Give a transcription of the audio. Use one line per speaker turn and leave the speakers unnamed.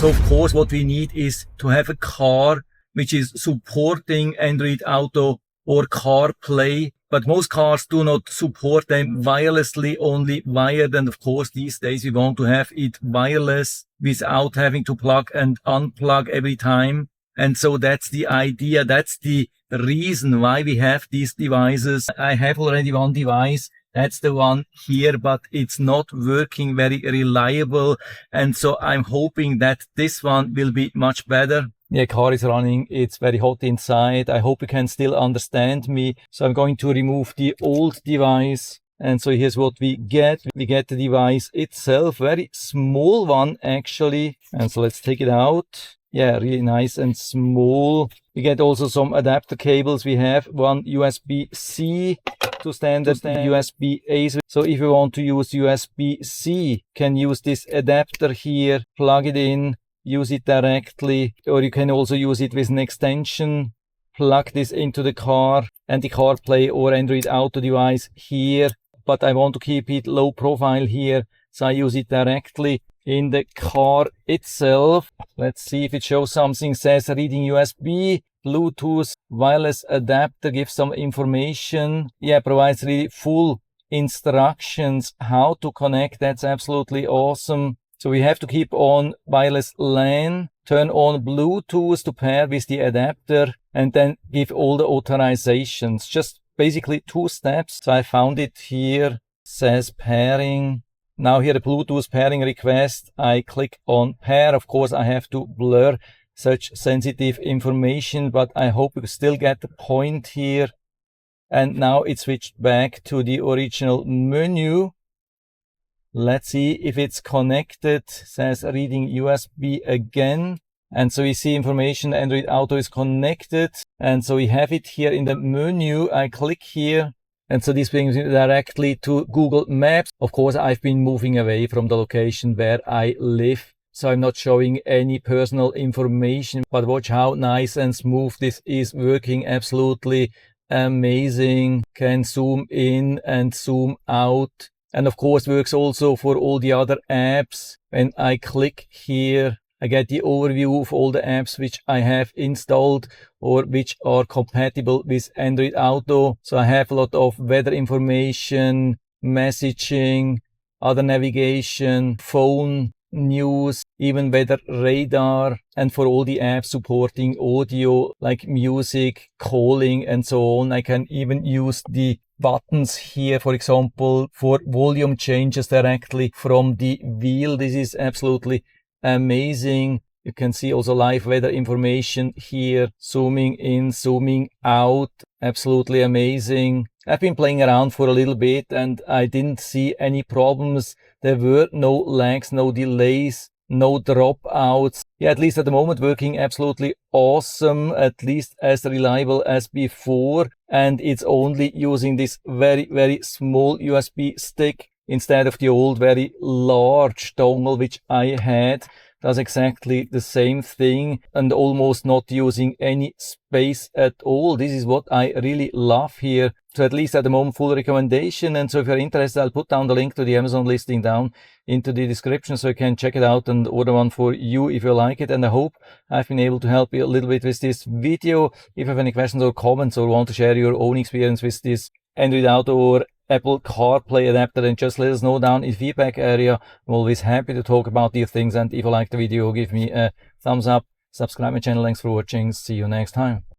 So of course what we need is to have a car which is supporting Android Auto or CarPlay, but most cars do not support them wirelessly, only wired. And of course these days we want to have it wireless without having to plug and unplug every time. And so that's the idea. That's the reason why we have these devices. I have already one device. That's the one here, but it's not working very reliable. And so I'm hoping that this one will be much better. Yeah, car is running. It's very hot inside. I hope you can still understand me. So I'm going to remove the old device. And so here's what we get. We get the device itself, very small one actually. And so let's take it out. Yeah, really nice and small. We get also some adapter cables. We have one USB-C to standard USB-A. So if you want to use USB-C, can use this adapter here, plug it in, use it directly, or you can also use it with an extension. Plug this into the car and the CarPlay or Android Auto device here. But I want to keep it low profile here, so I use it directly in the car itself. Let's see if it shows something. Says reading USB, Bluetooth, wireless adapter, gives some information. Yeah, provides really full instructions how to connect. That's absolutely awesome. So we have to keep on wireless LAN, turn on Bluetooth to pair with the adapter, and then give all the authorizations. Just basically 2 steps. So I found it here. Says pairing. Now here the Bluetooth pairing request. I click on pair. Of course I have to blur such sensitive information, but I hope you still get the point here. And now it switched back to the original menu. Let's see if it's connected. Says reading USB again. And so we see information Android Auto is connected. And so we have it here in the menu. I click here. And so this brings me directly to Google Maps. Of course, I've been moving away from the location where I live, so I'm not showing any personal information. But watch how nice and smooth this is working. Absolutely amazing. Can zoom in and zoom out. And of course, works also for all the other apps. When I click here, I get the overview of all the apps which I have installed or which are compatible with Android Auto. So I have a lot of weather information, messaging, other navigation, phone, news, even weather radar, and for all the apps supporting audio like music, calling, and so on. I can even use the buttons here, for example, for volume changes directly from the wheel. This is absolutely amazing. You can see also live weather information here, zooming in, zooming out. Absolutely amazing. I've been playing around for a little bit and I didn't see any problems. There were no lags, no delays, no dropouts. Yeah, at least at the moment working absolutely awesome, at least as reliable as before. And it's only using this very, very small USB stick instead of the old very large dongle which I had. Does exactly the same thing and almost not using any space at all. This is what I really love here. So at least at the moment, full recommendation. And so if you're interested, I'll put down the link to the Amazon listing down into the description so you can check it out and order one for you if you like it. And I hope I've been able to help you a little bit with this video. If you have any questions or comments or want to share your own experience with this Android Auto or Apple CarPlay adapter, then just let us know down in the feedback area. I'm always happy to talk about these things. And if you like the video, give me a thumbs up, subscribe my channel. Thanks for watching. See you next time.